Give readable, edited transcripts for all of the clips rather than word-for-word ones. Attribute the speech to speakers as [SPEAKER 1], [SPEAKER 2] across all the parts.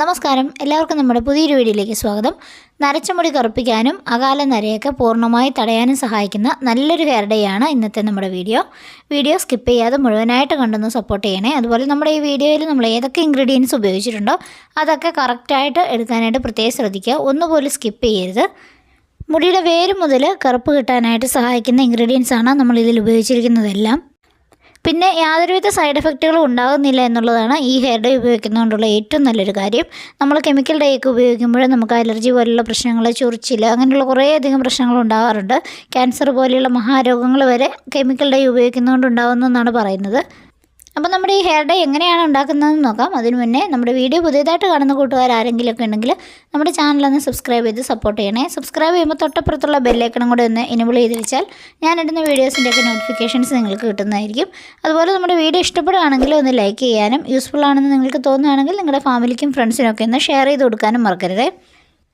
[SPEAKER 1] നമസ്കാരം, എല്ലാവർക്കും നമ്മുടെ പുതിയൊരു വീഡിയോയിലേക്ക് സ്വാഗതം. നരച്ച മുടി കറുപ്പിക്കാനും അകാല നരയൊക്കെ പൂർണ്ണമായി തടയാനും സഹായിക്കുന്ന നല്ലൊരു ഹെയർ ഡേ ആണ് ഇന്നത്തെ നമ്മുടെ വീഡിയോ സ്കിപ്പ് ചെയ്യാതെ മുഴുവനായിട്ട് കണ്ടൊന്ന് സപ്പോർട്ട് ചെയ്യണേ. അതുപോലെ നമ്മുടെ ഈ വീഡിയോയിൽ നമ്മൾ ഏതൊക്കെ ഇൻഗ്രീഡിയൻസ് ഉപയോഗിച്ചിട്ടുണ്ടോ അതൊക്കെ കറക്റ്റായിട്ട് എടുക്കാനായിട്ട് പ്രത്യേകം ശ്രദ്ധിക്കുക. ഒന്നുപോലും സ്കിപ്പ് ചെയ്യരുത്. മുടിയുടെ വേര് മുതൽ കറുപ്പ് കിട്ടാനായിട്ട് സഹായിക്കുന്ന ഇൻഗ്രീഡിയൻസ് ആണ് നമ്മളിതിൽ ഉപയോഗിച്ചിരിക്കുന്നതെല്ലാം. പിന്നെ യാതൊരുവിധ സൈഡ് എഫക്റ്റുകളും ഉണ്ടാകുന്നില്ല എന്നുള്ളതാണ് ഈ ഹെയർ ഡേ ഉപയോഗിക്കുന്നതുകൊണ്ടുള്ള ഏറ്റവും നല്ലൊരു കാര്യം. നമ്മൾ കെമിക്കൽ ഡേ ഒക്കെ ഉപയോഗിക്കുമ്പോൾ നമുക്ക് അലർജി പോലുള്ള പ്രശ്നങ്ങൾ, ചൊറിച്ചിൽ, അങ്ങനെയുള്ള കുറേയധികം പ്രശ്നങ്ങൾ ഉണ്ടാകാറുണ്ട്. ക്യാൻസർ പോലെയുള്ള മഹാരോഗങ്ങൾ വരെ കെമിക്കൽ ഡേ ഉപയോഗിക്കുന്നതുകൊണ്ട് ഉണ്ടാകുന്നതെന്നാണ് പറയുന്നത്. അപ്പോൾ നമ്മുടെ ഈ ഹെയർ ഡേ എങ്ങനെയാണ് ഉണ്ടാക്കുന്നതെന്ന് നോക്കാം. അതിന് മുന്നേ നമ്മുടെ വീഡിയോ പുതിയതായിട്ട് കാണുന്ന കൂട്ടുകാർ ആരെങ്കിലുമൊക്കെ ഉണ്ടെങ്കിൽ നമ്മുടെ ചാനലൊന്ന് സബ്സ്ക്രൈബ് ചെയ്ത് സപ്പോർട്ട് ചെയ്യണേ. സബ്സ്ക്രൈബ് ചെയ്യുമ്പോൾ തൊട്ടപ്പുറത്തുള്ള ബെല്ലൈക്കണും കൂടെ ഒന്ന് എനേബിൾ ചെയ്ത് വെച്ചാൽ ഞാൻ ഇടുന്ന വീഡിയോസിൻ്റെയൊക്കെ നോട്ടിഫിക്കേഷൻസ് നിങ്ങൾക്ക് കിട്ടുന്നതായിരിക്കും. അതുപോലെ നമ്മുടെ വീഡിയോ ഇഷ്ടപ്പെടുകയാണെങ്കിൽ ഒന്ന് ലൈക്ക് ചെയ്യാനും യൂസ്ഫുൾ ആണെന്ന് നിങ്ങൾക്ക് തോന്നുകയാണെങ്കിൽ നിങ്ങളുടെ ഫാമിലിക്കും ഫ്രണ്ട്സിനൊക്കെ ഒന്ന് ഷെയർ ചെയ്ത് കൊടുക്കാനും മറക്കരുത്.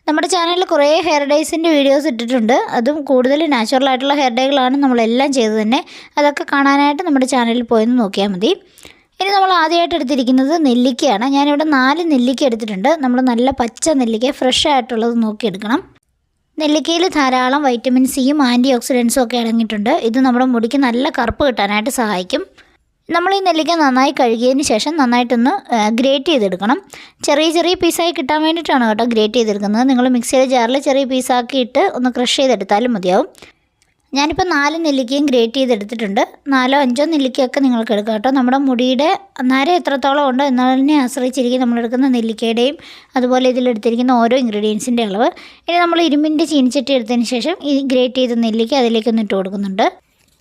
[SPEAKER 1] നമ്മുടെ ചാനലിൽ കുറേ ഹെയർ ഡേയ്സിൻ്റെ വീഡിയോസ് ഇട്ടിട്ടുണ്ട്. അതും കൂടുതൽ നാച്ചുറലായിട്ടുള്ള ഹെയർ ഡേകളാണ് നമ്മളെല്ലാം ചെയ്ത് തന്നെ. അതൊക്കെ കാണാനായിട്ട് നമ്മുടെ ചാനലിൽ പോയെന്ന് നോക്കിയാൽ മതി. ഇനി നമ്മൾ ആദ്യമായിട്ട് എടുത്തിരിക്കുന്നത് നെല്ലിക്കയാണ്. ഞാനിവിടെ 4 നെല്ലിക്ക എടുത്തിട്ടുണ്ട്. നമ്മൾ നല്ല പച്ച നെല്ലിക്ക, ഫ്രഷ് ആയിട്ടുള്ളത് നോക്കിയെടുക്കണം. നെല്ലിക്കയിൽ ധാരാളം വൈറ്റമിൻ സിയും ആൻറ്റി ഓക്സിഡൻസും ഒക്കെ അടങ്ങിയിട്ടുണ്ട്. ഇത് നമ്മുടെ മുടിക്ക് നല്ല കറുപ്പ് കിട്ടാനായിട്ട് സഹായിക്കും. നമ്മൾ ഈ നെല്ലിക്ക നന്നായി കഴുകിയതിന് ശേഷം നന്നായിട്ടൊന്ന് ഗ്രേറ്റ് ചെയ്തെടുക്കണം. ചെറിയ പീസായി കിട്ടാൻ വേണ്ടിയിട്ടാണ് കേട്ടോ ഗ്രേറ്റ് ചെയ്തെടുക്കുന്നത്. നിങ്ങൾ മിക്സിയുടെ ജാറിൽ ചെറിയ പീസാക്കിയിട്ട് ഒന്ന് ക്രഷ് ചെയ്തെടുത്താലും മതിയാവും. ഞാനിപ്പോൾ 4 നെല്ലിക്കയും ഗ്രേറ്റ് ചെയ്തെടുത്തിട്ടുണ്ട്. 4 or 5 നെല്ലിക്കയൊക്കെ നിങ്ങൾക്ക് എടുക്കാം കേട്ടോ. നമ്മുടെ മുടിയുടെ നര എത്രത്തോളം ഉണ്ടോ എന്നതിനെ ആശ്രയിച്ചിരിക്കും നമ്മളെടുക്കുന്ന നെല്ലിക്കയുടെയും അതുപോലെ ഇതിലെടുത്തിരിക്കുന്ന ഓരോ ഇൻഗ്രീഡിയൻസിൻ്റെ അളവ്. ഇനി നമ്മൾ ഇരുമ്പിൻ്റെ ചീനിച്ചട്ടി എടുത്തതിന് ശേഷം ഈ ഗ്രേറ്റ് ചെയ്ത നെല്ലിക്ക അതിലേക്കൊന്ന് ഇട്ട് കൊടുക്കുന്നുണ്ട്.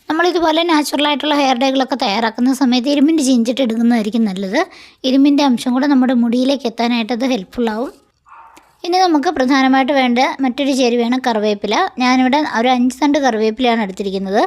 [SPEAKER 1] നമ്മളിതുപോലെ നാച്ചുറലായിട്ടുള്ള ഹെയർ ഡേകളൊക്കെ തയ്യാറാക്കുന്ന സമയത്ത് ഇരുമ്പിൻ്റെ ചീനിച്ചിട്ട് എടുക്കുന്നതായിരിക്കും നല്ലത്. ഇരുമ്പിൻ്റെ അംശം കൂടെ നമ്മുടെ മുടിയിലേക്ക് എത്താനായിട്ട് അത് ഹെൽപ്ഫുള്ളാവും. ഇനി നമുക്ക് പ്രധാനമായിട്ട് വേണ്ട മറ്റൊരു ചേരുവയാണ് കറിവേപ്പില. ഞാനിവിടെ ഒരു 5 തണ്ട് കറിവേപ്പിലയാണ് എടുത്തിരിക്കുന്നത്.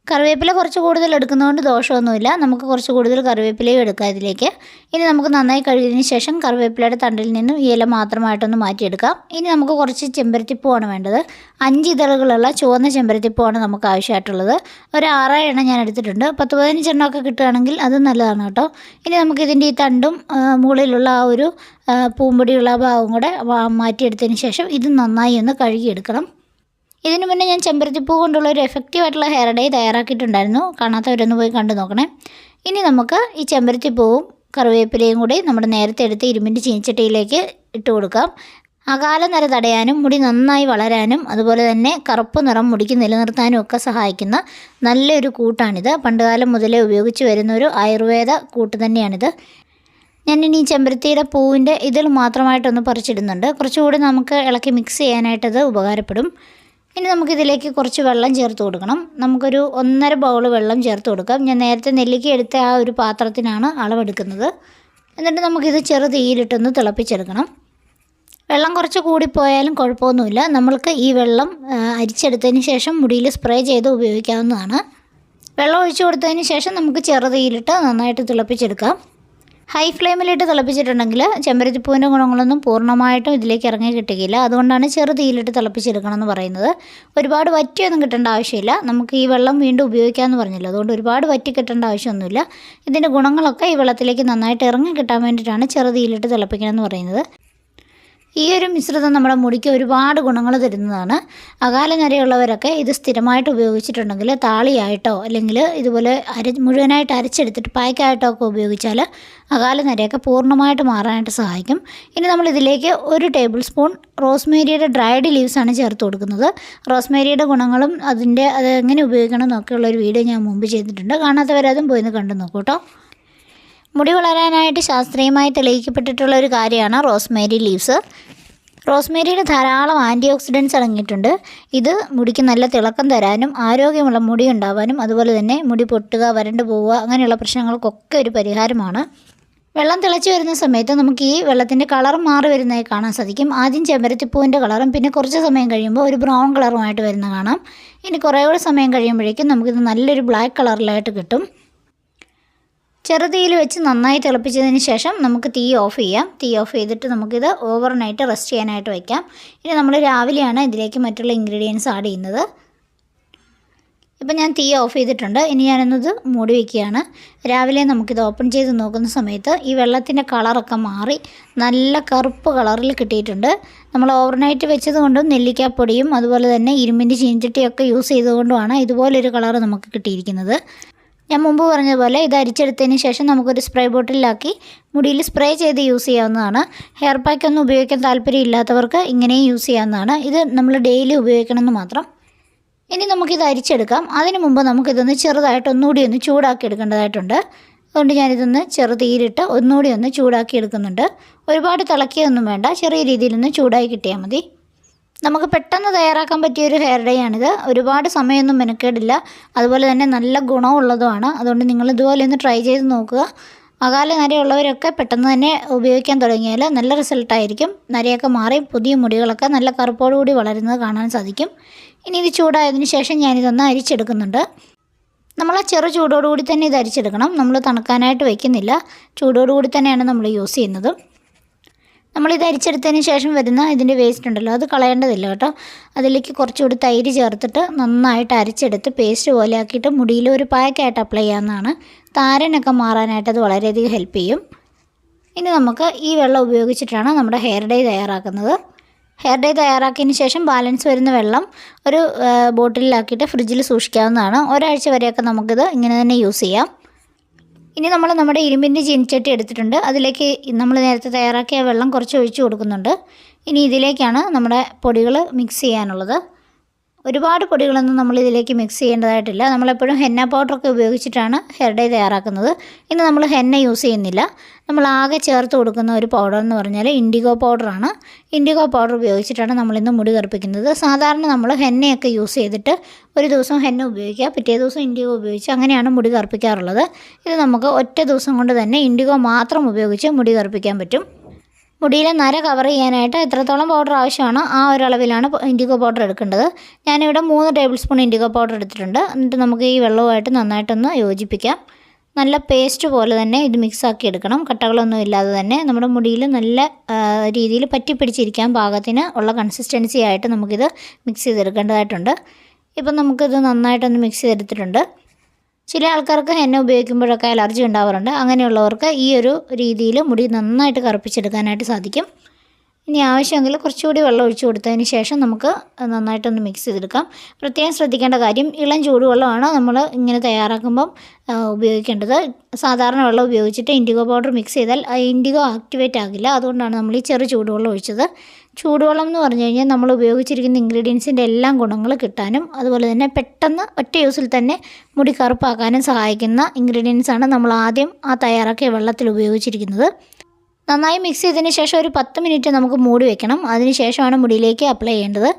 [SPEAKER 1] കറിവേപ്പില കുറച്ച് കൂടുതൽ എടുക്കുന്നതുകൊണ്ട് ദോഷമൊന്നുമില്ല. നമുക്ക് കുറച്ച് കൂടുതൽ കറിവേപ്പിലയും എടുക്കാം ഇതിലേക്ക്. ഇനി നമുക്ക് നന്നായി കഴുകിയതിന് ശേഷം കറിവേപ്പിലയുടെ തണ്ടിൽ നിന്നും ഈ ഇല മാത്രമായിട്ടൊന്ന് മാറ്റിയെടുക്കാം. ഇനി നമുക്ക് കുറച്ച് ചെമ്പരത്തിപ്പൂവാണ് വേണ്ടത്. 5 ഇതളുകളുള്ള ചുവന്ന ചെമ്പരത്തിപ്പൂവാണ് നമുക്ക് ആവശ്യമായിട്ടുള്ളത്. ഒരു 6 എണ്ണം ഞാൻ എടുത്തിട്ടുണ്ട്. 10-15 എണ്ണമൊക്കെ കിട്ടുകയാണെങ്കിൽ അത് നല്ലതാണ് കേട്ടോ. ഇനി നമുക്കിതിൻ്റെ ഈ തണ്ടും മുകളിലുള്ള ആ ഒരു പൂമ്പൊടിയുള്ള ഭാഗം കൂടെ മാറ്റിയെടുത്തതിന് ശേഷം ഇത് നന്നായി ഒന്ന് കഴുകിയെടുക്കണം. ഇതിനു മുന്നേ ഞാൻ ചെമ്പരത്തിപ്പൂ കൊണ്ടുള്ള ഒരു എഫക്റ്റീവായിട്ടുള്ള ഹെയർ ഡേ തയ്യാറാക്കിയിട്ടുണ്ടായിരുന്നു. കാണാത്തവരൊന്ന് പോയി കണ്ടു നോക്കണേ. ഇനി നമുക്ക് ഈ ചെമ്പരത്തിപ്പൂവും കറിവേപ്പിലയും കൂടി നമ്മുടെ നേരത്തെ എടുത്ത് ഇരുമ്പിൻ്റെ ചീനിച്ചട്ടിയിലേക്ക് ഇട്ട് കൊടുക്കാം. അകാല നര തടയാനും മുടി നന്നായി വളരാനും അതുപോലെ തന്നെ കറുപ്പ് നിറം മുടിക്ക് നിലനിർത്താനും ഒക്കെ സഹായിക്കുന്ന നല്ലൊരു കൂട്ടാണിത്. പണ്ടുകാലം മുതലേ ഉപയോഗിച്ച് വരുന്ന ഒരു ആയുർവേദ കൂട്ട് തന്നെയാണിത്. ഞാനിനി ഈ ചെമ്പരത്തിയുടെ പൂവിൻ്റെ ഇതിൽ മാത്രമായിട്ടൊന്ന് പറിച്ചിടുന്നുണ്ട്. കുറച്ചുകൂടി നമുക്ക് ഇളക്കി മിക്സ് ചെയ്യാനായിട്ടത് ഉപകാരപ്പെടും. ഇനി നമുക്കിതിലേക്ക് കുറച്ച് വെള്ളം ചേർത്ത് കൊടുക്കണം. നമുക്കൊരു 1.5 ബൗൾ വെള്ളം ചേർത്ത് കൊടുക്കാം. ഞാൻ നേരത്തെ നെല്ലിക്ക എടുത്ത ആ ഒരു പാത്രത്തിനാണ് അളവെടുക്കുന്നത്. എന്നിട്ട് നമുക്കിത് ചെറു തീയിലിട്ടൊന്ന് തിളപ്പിച്ചെടുക്കണം. വെള്ളം കുറച്ച് കൂടിപ്പോയാലും കുഴപ്പമൊന്നുമില്ല. നമ്മൾക്ക് ഈ വെള്ളം അരിച്ചെടുത്തതിന് ശേഷം മുടിയിൽ സ്പ്രേ ചെയ്ത് ഉപയോഗിക്കാവുന്നതാണ്. വെള്ളം ഒഴിച്ചു കൊടുത്തതിന് ശേഷം നമുക്ക് ചെറു തീയിലിട്ട് നന്നായിട്ട് തിളപ്പിച്ചെടുക്കാം. ഹൈ ഫ്ലെയിമിലിട്ട് തിളപ്പിച്ചിട്ടുണ്ടെങ്കിൽ ചെമ്പരത്തിപ്പൂവിൻ്റെ ഗുണങ്ങളൊന്നും പൂർണ്ണമായിട്ടും ഇതിലേക്ക് ഇറങ്ങി കിട്ടുകയില്ല. അതുകൊണ്ടാണ് ചെറു തീയിലിട്ട് തിളപ്പിച്ചെടുക്കണം എന്ന് പറയുന്നത്. ഒരുപാട് വറ്റിയൊന്നും കിട്ടേണ്ട ആവശ്യമില്ല. നമുക്ക് ഈ വെള്ളം വീണ്ടും ഉപയോഗിക്കാമെന്ന് പറഞ്ഞല്ലോ. അതുകൊണ്ട് ഒരുപാട് വറ്റി കിട്ടേണ്ട ആവശ്യമൊന്നുമില്ല. ഇതിൻ്റെ ഗുണങ്ങളൊക്കെ ഈ വെള്ളത്തിലേക്ക് നന്നായിട്ട് ഇറങ്ങി കിട്ടാൻ വേണ്ടിയിട്ടാണ് ചെറു തീയിലിട്ട് തിളപ്പിക്കണം എന്ന് പറയുന്നത്. ഈ ഒരു മിശ്രിതം നമ്മുടെ മുടിക്ക് ഒരുപാട് ഗുണങ്ങൾ തരുന്നതാണ്. അകാല നരയുള്ളവരൊക്കെ ഇത് സ്ഥിരമായിട്ട് ഉപയോഗിച്ചിട്ടുണ്ടെങ്കിൽ താളിയായിട്ടോ അല്ലെങ്കിൽ ഇതുപോലെ മുഴുവനായിട്ട് അരച്ചെടുത്തിട്ട് പായ്ക്കായിട്ടോ ഒക്കെ ഉപയോഗിച്ചാൽ അകാല നരയൊക്കെ പൂർണ്ണമായിട്ട് മാറാനായിട്ട് സഹായിക്കും. ഇനി നമ്മളിതിലേക്ക് 1 ടേബിൾ സ്പൂൺ റോസ്മേരിയുടെ ഡ്രൈഡ് ലീവ്സാണ് ചേർത്ത് കൊടുക്കുന്നത്. റോസ്മേരിയുടെ ഗുണങ്ങളും അത് എങ്ങനെ ഉപയോഗിക്കണം എന്നൊക്കെയുള്ളൊരു വീഡിയോ ഞാൻ മുമ്പ് ചെയ്തിട്ടുണ്ട്. കാണാത്തവരതും പോയിന്ന് കണ്ടു നോക്കൂ കേട്ടോ. മുടി വളരാനായിട്ട് ശാസ്ത്രീയമായി തെളിയിക്കപ്പെട്ടിട്ടുള്ള ഒരു കാര്യമാണ് റോസ്മേരി ലീവ്സ്. റോസ്മേരിയിൽ ധാരാളം ആൻറ്റി ഓക്സിഡൻസ് അടങ്ങിയിട്ടുണ്ട്. ഇത് മുടിക്ക് നല്ല തിളക്കം തരാനും ആരോഗ്യമുള്ള മുടി ഉണ്ടാവാനും അതുപോലെ തന്നെ മുടി പൊട്ടുക, വരണ്ടു പോവുക അങ്ങനെയുള്ള പ്രശ്നങ്ങൾക്കൊക്കെ ഒരു പരിഹാരമാണ്. വെള്ളം തിളച്ച് വരുന്ന സമയത്ത് നമുക്ക് ഈ വെള്ളത്തിൻ്റെ കളർ മാറി വരുന്നതായി കാണാൻ സാധിക്കും. ആദ്യം ചെമ്പരത്തിപ്പൂവിൻ്റെ കളറും പിന്നെ കുറച്ച് സമയം കഴിയുമ്പോൾ ഒരു ബ്രൗൺ കളറുമായിട്ട് വരുന്ന കാണാം. ഇനി കുറേ കൂടെ സമയം കഴിയുമ്പോഴേക്കും നമുക്കിത് നല്ലൊരു ബ്ലാക്ക് കളറിലായിട്ട് കിട്ടും. ചെറുതീയിൽ വെച്ച് നന്നായി തിളപ്പിച്ചതിന് ശേഷം നമുക്ക് തീ ഓഫ് ചെയ്യാം. തീ ഓഫ് ചെയ്തിട്ട് നമുക്കിത് ഓവർനൈറ്റ് റെസ്റ്റ് ചെയ്യാനായിട്ട് വയ്ക്കാം. ഇനി നമ്മൾ രാവിലെയാണ് ഇതിലേക്ക് മറ്റുള്ള ഇൻഗ്രീഡിയൻസ് ആഡ് ചെയ്യുന്നത്. ഇപ്പം ഞാൻ തീ ഓഫ് ചെയ്തിട്ടുണ്ട്. ഇനി ഞാനൊന്നത് മൂടി വയ്ക്കുകയാണ്. രാവിലെ നമുക്കിത് ഓപ്പൺ ചെയ്ത് നോക്കുന്ന സമയത്ത് ഈ വെള്ളത്തിൻ്റെ കളറൊക്കെ മാറി നല്ല കറുപ്പ് കളറിൽ കിട്ടിയിട്ടുണ്ട്. നമ്മൾ ഓവർനൈറ്റ് വെച്ചതുകൊണ്ടും നെല്ലിക്കാപ്പൊടിയും അതുപോലെ തന്നെ ഇരുമ്പിൻ്റെ ചീഞ്ചട്ടിയൊക്കെ യൂസ് ചെയ്തുകൊണ്ടുമാണ് ഇതുപോലൊരു കളർ നമുക്ക് കിട്ടിയിരിക്കുന്നത്. ഞാൻ മുമ്പ് പറഞ്ഞതുപോലെ ഇത് അരിച്ചെടുത്തതിന് ശേഷം നമുക്കൊരു സ്പ്രേ ബോട്ടിലാക്കി മുടിയിൽ സ്പ്രേ ചെയ്ത് യൂസ് ചെയ്യാവുന്നതാണ്. ഹെയർ പാക്ക് ഒന്നും ഉപയോഗിക്കാൻ താല്പര്യമില്ലാത്തവർക്ക് ഇങ്ങനെയും യൂസ് ചെയ്യാവുന്നതാണ്. ഇത് നമ്മൾ ഡെയിലി ഉപയോഗിക്കണമെന്ന് മാത്രം. ഇനി നമുക്കിത് അരിച്ചെടുക്കാം. അതിന് മുമ്പ് നമുക്കിതൊന്ന് ചെറുതായിട്ട് ഒന്നുകൂടി ഒന്ന് ചൂടാക്കി എടുക്കേണ്ടതായിട്ടുണ്ട്. അതുകൊണ്ട് ഞാനിതൊന്ന് തീയിലിട്ട് ഒന്നുകൂടി ഒന്ന് ചൂടാക്കി എടുക്കുന്നുണ്ട്. ഒരുപാട് തിളക്കിയൊന്നും വേണ്ട, ചെറിയ രീതിയിലൊന്ന് ചൂടായി കിട്ടിയാൽ മതി. നമുക്ക് പെട്ടെന്ന് തയ്യാറാക്കാൻ പറ്റിയൊരു ഹെയർ ഡേ ആണിത്. ഒരുപാട് സമയമൊന്നും മെനക്കേടില്ല, അതുപോലെ തന്നെ നല്ല ഗുണമുള്ളതുമാണ്. അതുകൊണ്ട് നിങ്ങൾ ഇതുപോലെ ഒന്ന് ട്രൈ ചെയ്ത് നോക്കുക. അകാല നരയുള്ളവരൊക്കെ പെട്ടെന്ന് തന്നെ ഉപയോഗിക്കാൻ തുടങ്ങിയാൽ നല്ല റിസൾട്ടായിരിക്കും. നരയൊക്കെ മാറി പുതിയ മുടികളൊക്കെ നല്ല കറുപ്പോടുകൂടി വളരുന്നത് കാണാൻ സാധിക്കും. ഇനി ഇത് ചൂടായതിനു ശേഷം ഞാനിതൊന്ന് അരിച്ചെടുക്കുന്നുണ്ട്. നമ്മൾ ആ ചെറു ചൂടോടുകൂടി തന്നെ ഇത് അരിച്ചെടുക്കണം. നമ്മൾ തണുക്കാനായിട്ട് വയ്ക്കുന്നില്ല, ചൂടോടുകൂടി തന്നെയാണ് നമ്മൾ യൂസ് ചെയ്യുന്നത്. നമ്മളിത് അരിച്ചെടുത്തതിന് ശേഷം വരുന്ന ഇതിൻ്റെ വേസ്റ്റ് ഉണ്ടല്ലോ, അത് കളയേണ്ടതില്ല കേട്ടോ. അതിലേക്ക് കുറച്ചുകൂടി തൈര് ചേർത്തിട്ട് നന്നായിട്ട് അരച്ചെടുത്ത് പേസ്റ്റ് പോലെ ആക്കിയിട്ട് മുടിയിൽ ഒരു പാക്കായിട്ട് അപ്ലൈ ചെയ്യാവുന്നതാണ്. താരനൊക്കെ മാറാനായിട്ട് അത് വളരെയധികം ഹെൽപ്പ് ചെയ്യും. ഇനി നമുക്ക് ഈ വെള്ളം ഉപയോഗിച്ചിട്ടാണ് നമ്മുടെ ഹെയർ ഡേ തയ്യാറാക്കുന്നത്. ഹെയർ ഡേ തയ്യാറാക്കിയതിന് ശേഷം ബാലൻസ് വരുന്ന വെള്ളം ഒരു ബോട്ടിലാക്കിയിട്ട് ഫ്രിഡ്ജിൽ സൂക്ഷിക്കാവുന്നതാണ്. ഒരാഴ്ച വരെയൊക്കെ നമുക്കിത് ഇങ്ങനെ തന്നെ യൂസ് ചെയ്യാം. ഇനി നമ്മൾ നമ്മുടെ ഇരുമ്പിൻ്റെ ചീനിച്ചട്ടി എടുത്തിട്ടുണ്ട്. അതിലേക്ക് നമ്മൾ നേരത്തെ തയ്യാറാക്കിയ വെള്ളം കുറച്ച് ഒഴിച്ച് കൊടുക്കുന്നുണ്ട്. ഇനി ഇതിലേക്കാണ് നമ്മുടെ പൊടികൾ മിക്സ് ചെയ്യാനുള്ളത്. ഒരുപാട് പൊടികളൊന്നും നമ്മൾ ഇതിലേക്ക് മിക്സ് ചെയ്യേണ്ടതായിട്ടില്ല. നമ്മളെപ്പോഴും ഹെന്ന പൗഡറൊക്കെ ഉപയോഗിച്ചിട്ടാണ് ഹെയർ ഡേ തയ്യാറാക്കുന്നത്. ഇന്ന് നമ്മൾ ഹെന്ന യൂസ് ചെയ്യുന്നില്ല. നമ്മൾ ആകെ ചേർത്ത് കൊടുക്കുന്ന ഒരു പൗഡർ എന്ന് പറഞ്ഞാൽ ഇൻഡിഗോ പൗഡറാണ്. ഇൻഡിഗോ പൗഡർ ഉപയോഗിച്ചിട്ടാണ് നമ്മളിന്ന് മുടി കറുപ്പിക്കുന്നത്. സാധാരണ നമ്മൾ ഹെന്നയൊക്കെ യൂസ് ചെയ്തിട്ട് ഒരു ദിവസം ഹെന്ന ഉപയോഗിക്കുക, പിറ്റേ ദിവസം ഇൻഡിഗോ ഉപയോഗിച്ച് അങ്ങനെയാണ് മുടി കറുപ്പിക്കാറുള്ളത്. ഇത് നമുക്ക് ഒറ്റ ദിവസം കൊണ്ട് തന്നെ ഇൻഡിഗോ മാത്രം ഉപയോഗിച്ച് മുടി കറുപ്പിക്കാൻ പറ്റും. മുടിയിലെ നര കവർ ചെയ്യാനായിട്ട് എത്രത്തോളം പൗഡർ ആവശ്യമാണോ ആ ഒരളവിലാണ് ഇൻഡിഗോ പൗഡർ എടുക്കേണ്ടത്. ഞാനിവിടെ 3 ടേബിൾ സ്പൂൺ ഇൻഡിഗോ പൗഡർ എടുത്തിട്ടുണ്ട്. എന്നിട്ട് നമുക്ക് ഈ വെള്ളവുമായിട്ട് നന്നായിട്ടൊന്ന് യോജിപ്പിക്കാം. നല്ല പേസ്റ്റ് പോലെ തന്നെ ഇത് മിക്സാക്കി എടുക്കണം. കട്ടകളൊന്നും ഇല്ലാതെ തന്നെ നമ്മുടെ മുടിയിൽ നല്ല രീതിയിൽ പറ്റിപ്പിടിച്ചിരിക്കാൻ പാകത്തിന് ഉള്ള കൺസിസ്റ്റൻസി ആയിട്ട് നമുക്കിത് മിക്സ് ചെയ്തെടുക്കേണ്ടതായിട്ടുണ്ട്. ഇപ്പം നമുക്കിത് നന്നായിട്ടൊന്ന് മിക്സ് ചെയ്തെടുത്തിട്ടുണ്ട്. ചില ആൾക്കാർക്ക് ഹെന്ന ഉപയോഗിക്കുമ്പോഴൊക്കെ അലർജി ഉണ്ടാവാറുണ്ട്. അങ്ങനെയുള്ളവർക്ക് ഈ ഒരു രീതിയിൽ മുടി നന്നായിട്ട് കറുപ്പിച്ചെടുക്കാനായിട്ട് സാധിക്കും. ഇനി ആവശ്യമെങ്കിൽ കുറച്ചുകൂടി വെള്ളം ഒഴിച്ച് കൊടുത്തതിന് ശേഷം നമുക്ക് നന്നായിട്ടൊന്ന് മിക്സ് ചെയ്തെടുക്കാം. പ്രത്യേകം ശ്രദ്ധിക്കേണ്ട കാര്യം, ഇളം ചൂടുവെള്ളമാണ് നമ്മൾ ഇങ്ങനെ തയ്യാറാക്കുമ്പം ഉപയോഗിക്കേണ്ടത്. സാധാരണ വെള്ളം ഉപയോഗിച്ചിട്ട് ഇൻഡിഗോ പൗഡർ മിക്സ് ചെയ്താൽ ഇൻഡിഗോ ആക്ടിവേറ്റ് ആകില്ല. അതുകൊണ്ടാണ് നമ്മൾ ഈ ചെറു ചൂടുവെള്ളം ഒഴിച്ചത്. ചൂടുവെള്ളം എന്ന് പറഞ്ഞു കഴിഞ്ഞാൽ നമ്മൾ ഉപയോഗിച്ചിരിക്കുന്ന ഇൻഗ്രീഡിയൻസിൻ്റെ എല്ലാം ഗുണങ്ങൾ കിട്ടാനും അതുപോലെ തന്നെ പെട്ടെന്ന് ഒറ്റ യൂസിൽ തന്നെ മുടി കറുപ്പാക്കാനും സഹായിക്കുന്ന ഇൻഗ്രീഡിയൻസാണ് നമ്മൾ ആദ്യം ആ തയ്യാറാക്കിയ വെള്ളത്തിൽ ഉപയോഗിച്ചിരിക്കുന്നത്. നന്നായി മിക്സ് ചെയ്തതിന് ശേഷം ഒരു 10 മിനിറ്റ് നമുക്ക് മൂടി വെക്കണം. അതിന് ശേഷമാണ് മുടിയിലേക്ക് അപ്ലൈ ചെയ്യേണ്ടത്.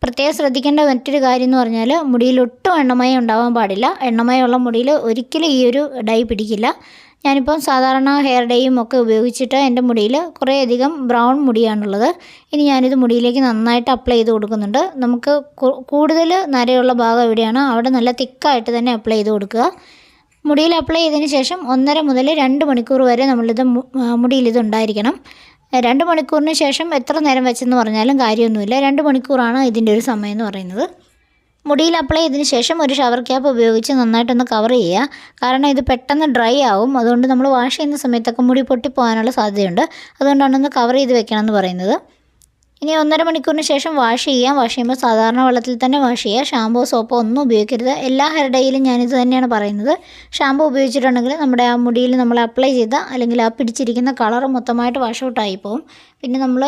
[SPEAKER 1] പ്രത്യേകം ശ്രദ്ധിക്കേണ്ട മറ്റൊരു കാര്യം എന്ന് പറഞ്ഞാൽ മുടിയിൽ ഒട്ടും എണ്ണമയം ഉണ്ടാവാൻ പാടില്ല. എണ്ണമയമുള്ള മുടിയിൽ ഒരിക്കലും ഈ ഒരു ഡൈ പിടിക്കില്ല. ഞാനിപ്പം സാധാരണ ഹെയർ ഡേയും ഒക്കെ ഉപയോഗിച്ചിട്ട് എൻ്റെ മുടിയിൽ കുറേയധികം ബ്രൗൺ മുടിയാണുള്ളത്. ഇനി ഞാനിത് മുടിയിലേക്ക് നന്നായിട്ട് അപ്ലൈ ചെയ്ത് കൊടുക്കുന്നുണ്ട്. നമുക്ക് കൂടുതൽ നരയുള്ള ഭാഗം എവിടെയാണോ അവിടെ നല്ല തിക്കായിട്ട് തന്നെ അപ്ലൈ ചെയ്ത് കൊടുക്കുക. മുടിയിൽ അപ്ലൈ ചെയ്തതിന് ശേഷം 1.5 മുതൽ 2 മണിക്കൂർ വരെ നമ്മളിത് മുടിയിലിത് ഉണ്ടായിരിക്കണം. 2 മണിക്കൂറിന് ശേഷം എത്ര നേരം വെച്ചെന്ന് പറഞ്ഞാലും കാര്യമൊന്നുമില്ല. 2 മണിക്കൂറാണ് ഇതിൻ്റെ ഒരു സമയം എന്ന് പറയുന്നത്. മുടിയിൽ അപ്ലൈ ചെയ്തതിന് ശേഷം ഒരു ഷവർ ക്യാപ്പ് ഉപയോഗിച്ച് നന്നായിട്ടൊന്ന് കവർ ചെയ്യുക. കാരണം ഇത് പെട്ടെന്ന് ഡ്രൈ ആവും. അതുകൊണ്ട് നമ്മൾ വാഷ് ചെയ്യുന്ന സമയത്തൊക്കെ മുടി പൊട്ടിപ്പോകാനുള്ള സാധ്യതയുണ്ട്. അതുകൊണ്ടാണ് ഒന്ന് കവർ ചെയ്ത് വെക്കണം എന്ന് പറയുന്നത്. ഇനി 1.5 മണിക്കൂറിന് ശേഷം വാഷ് ചെയ്യാം. വാഷ് ചെയ്യുമ്പോൾ സാധാരണ വെള്ളത്തിൽ തന്നെ വാഷ് ചെയ്യുക. ഷാമ്പോ സോപ്പോ ഒന്നും ഉപയോഗിക്കരുത്. എല്ലാ ഹെയർ ഡേയിലും ഞാനിത് തന്നെയാണ് പറയുന്നത്. ഷാമ്പോ ഉപയോഗിച്ചിട്ടുണ്ടെങ്കിൽ നമ്മുടെ ആ മുടിയിൽ നമ്മൾ അപ്ലൈ ചെയ്ത അല്ലെങ്കിൽ ആ പിടിച്ചിരിക്കുന്ന കളർ മൊത്തമായിട്ട് വാഷ് ഔട്ടായി പോകും. പിന്നെ നമ്മൾ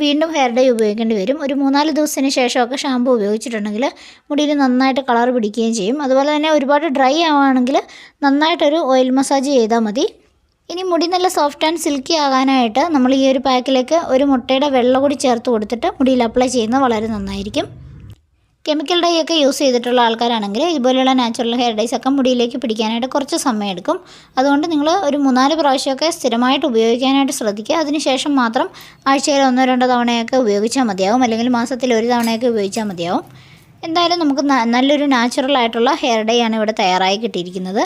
[SPEAKER 1] വീണ്ടും ഹെയർ ഡേ ഉപയോഗിക്കേണ്ടി വരും. ഒരു 3-4 ദിവസത്തിന് ശേഷമൊക്കെ ഷാമ്പൂ ഉപയോഗിച്ചിട്ടുണ്ടെങ്കിൽ മുടിയിൽ നന്നായിട്ട് കളർ പിടിക്കുകയും ചെയ്യും. അതുപോലെ തന്നെ ഒരുപാട് ഡ്രൈ ആവുകയാണെങ്കിൽ നന്നായിട്ടൊരു ഓയിൽ മസാജ് ചെയ്താൽ മതി. ഇനി മുടി നല്ല സോഫ്റ്റ് ആൻഡ് സിൽക്കി ആകാനായിട്ട് നമ്മൾ ഈ ഒരു പാക്കിലേക്ക് ഒരു മുട്ടയുടെ വെള്ള കൂടി ചേർത്ത് കൊടുത്തിട്ട് മുടിയിൽ അപ്ലൈ ചെയ്യുന്നത് വളരെ നന്നായിരിക്കും. കെമിക്കൽ ഡൈ ഒക്കെ യൂസ് ചെയ്തിട്ടുള്ള ആൾക്കാരാണെങ്കിൽ ഇതുപോലെയുള്ള നാച്ചുറൽ ഹെയർ ഡൈസ് ഒക്കെ മുടിയിലേക്ക് പിടിക്കാനായിട്ട് കുറച്ച് സമയം എടുക്കും. അതുകൊണ്ട് നിങ്ങൾ ഒരു 3-4 പ്രാവശ്യമൊക്കെ സ്ഥിരമായിട്ട് ഉപയോഗിക്കാനായിട്ട് ശ്രദ്ധിക്കുക. അതിനുശേഷം മാത്രം ആഴ്ചയിൽ 1-2 തവണയൊക്കെ ഉപയോഗിച്ചാൽ മതിയാവും. അല്ലെങ്കിൽ മാസത്തിൽ 1 തവണയൊക്കെ ഉപയോഗിച്ചാൽ മതിയാവും. എന്തായാലും നമുക്ക് നല്ലൊരു നാച്ചുറൽ ആയിട്ടുള്ള ഹെയർ ഡൈ ആണ് ഇവിടെ തയ്യാറായി കിട്ടിയിരിക്കുന്നത്.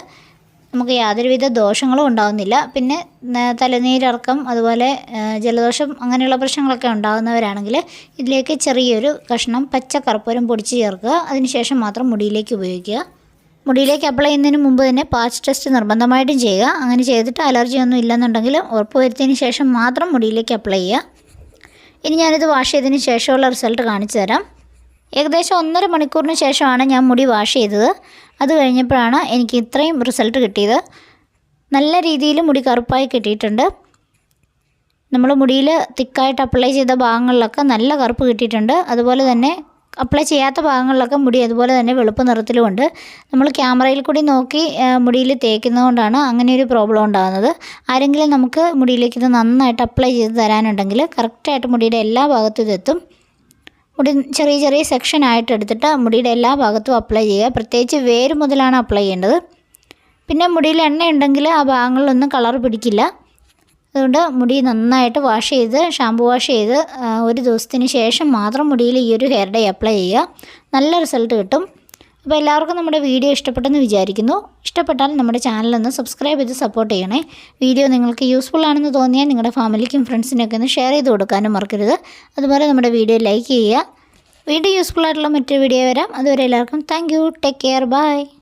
[SPEAKER 1] നമുക്ക് യാതൊരുവിധ ദോഷങ്ങളും ഉണ്ടാകുന്നില്ല. പിന്നെ തലനീരിറക്കം അതുപോലെ ജലദോഷം അങ്ങനെയുള്ള പ്രശ്നങ്ങളൊക്കെ ഉണ്ടാകുന്നവരാണെങ്കിൽ ഇതിലേക്ക് ചെറിയൊരു കഷ്ണം പച്ച കർപ്പൂരം പൊടിച്ച് ചേർക്കുക. അതിനുശേഷം മാത്രം മുടിയിലേക്ക് ഉപയോഗിക്കുക. മുടിയിലേക്ക് അപ്ലൈ ചെയ്യുന്നതിന് മുമ്പ് തന്നെ പാച്ച് ടെസ്റ്റ് നിർബന്ധമായിട്ടും ചെയ്യുക. അങ്ങനെ ചെയ്തിട്ട് അലർജി ഒന്നും ഇല്ലെന്നുണ്ടെങ്കിൽ ഉറപ്പുവരുത്തിയതിന് ശേഷം മാത്രം മുടിയിലേക്ക് അപ്ലൈ ചെയ്യുക. ഇനി ഞാനിത് വാഷ് ചെയ്തതിന് ശേഷമുള്ള റിസൾട്ട് കാണിച്ചു തരാം. ഏകദേശം 1.5 മണിക്കൂറിന് ശേഷമാണ് ഞാൻ മുടി വാഷ് ചെയ്തത്. അത് കഴിഞ്ഞപ്പോഴാണ് എനിക്ക് ഇത്രയും റിസൾട്ട് കിട്ടിയത്. നല്ല രീതിയിൽ മുടി കറുപ്പായി കിട്ടിയിട്ടുണ്ട്. നമ്മൾ മുടിയിൽ തിക്കായിട്ട് അപ്ലൈ ചെയ്ത ഭാഗങ്ങളിലൊക്കെ നല്ല കറുപ്പ് കിട്ടിയിട്ടുണ്ട്. അതുപോലെ തന്നെ അപ്ലൈ ചെയ്യാത്ത ഭാഗങ്ങളിലൊക്കെ മുടി അതുപോലെ തന്നെ വെളുപ്പ് നിറത്തിലുമുണ്ട്. നമ്മൾ ക്യാമറയിൽ കൂടി നോക്കി മുടിയിൽ തേക്കുന്നതുകൊണ്ടാണ് അങ്ങനെയൊരു പ്രോബ്ലം ഉണ്ടാകുന്നത്. ആരെങ്കിലും നമുക്ക് മുടിയിലേക്ക് ഇത് നന്നായിട്ട് അപ്ലൈ ചെയ്ത് തരാനുണ്ടെങ്കിൽ കറക്റ്റായിട്ട് മുടിയുടെ എല്ലാ ഭാഗത്തും ഇതെത്തും. മുടി ചെറിയ ചെറിയ സെക്ഷനായിട്ട് എടുത്തിട്ട് മുടിയുടെ എല്ലാ ഭാഗത്തും അപ്ലൈ ചെയ്യുക. പ്രത്യേകിച്ച് വേര് മുതലാണ് അപ്ലൈ ചെയ്യേണ്ടത്. പിന്നെ മുടിയിൽ എണ്ണയുണ്ടെങ്കിൽ ആ ഭാഗങ്ങളിലൊന്നും കളർ പിടിക്കില്ല. അതുകൊണ്ട് മുടി നന്നായിട്ട് വാഷ് ചെയ്ത് ഷാമ്പു വാഷ് ചെയ്ത് 1 ദിവസത്തിന് ശേഷം മാത്രം മുടിയിൽ ഈ ഒരു ഹെയർ ഡൈ അപ്ലൈ ചെയ്യുക. നല്ല റിസൾട്ട് കിട്ടും. അപ്പോൾ എല്ലാവർക്കും നമ്മുടെ വീഡിയോ ഇഷ്ടപ്പെട്ടെന്ന് വിചാരിക്കുന്നു. ഇഷ്ടപ്പെട്ടാൽ നമ്മുടെ ചാനലൊന്ന് സബ്സ്ക്രൈബ് ചെയ്ത് സപ്പോർട്ട് ചെയ്യണേ. വീഡിയോ നിങ്ങൾക്ക് യൂസ്ഫുൾ ആണെന്ന് തോന്നിയാൽ നിങ്ങളുടെ ഫാമിലിക്കും ഫ്രണ്ട്സിനൊക്കെ ഒന്ന് ഷെയർ ചെയ്ത് കൊടുക്കാനും മറക്കരുത്. അതുപോലെ നമ്മുടെ വീഡിയോ ലൈക്ക് ചെയ്യുക. വീഡിയോ യൂസ്ഫുൾ ആയിട്ടുള്ള മറ്റൊരു വീഡിയോ വരാം. അതുവരെ എല്ലാവർക്കും thank you. Take care. By.